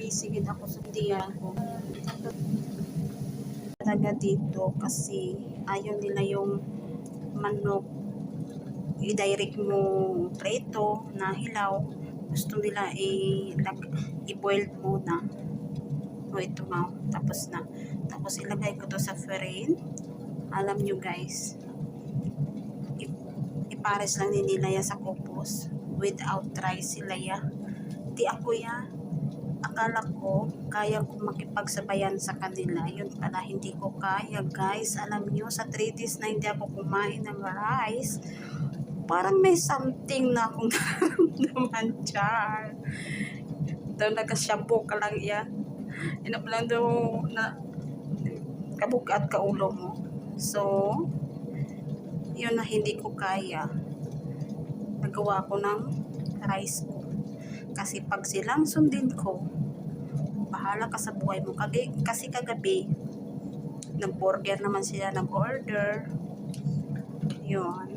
busy gid ako sa diyan ko. Talaga dito kasi ayaw nila yung manok i-direct mo preto na hilaw. Gusto nila i-boiled muna. O ito nga, tapos na. Tapos ilagay ko to sa firin. Alam nyo guys, ipares lang ni nila ya sa kupos without rice sila ya. Di ako ya. Akala ko kaya ko makipagsabayan sa kanila. Yun pala hindi ko kaya guys. Alam nyo, sa 3 days na hindi ako kumain ng rice, parang may something na akong nararamdaman dyan. Daw nagkasyampo ka lang yan. Inap lang daw na kabugat ka ulo mo. So, yun na hindi ko kaya. Nagawa ko ng rice ko. Kasi pag silang sundin ko, bahala ka sa buhay mo. Kasi kagabi, nag-burger naman sila, nag-order. Yun.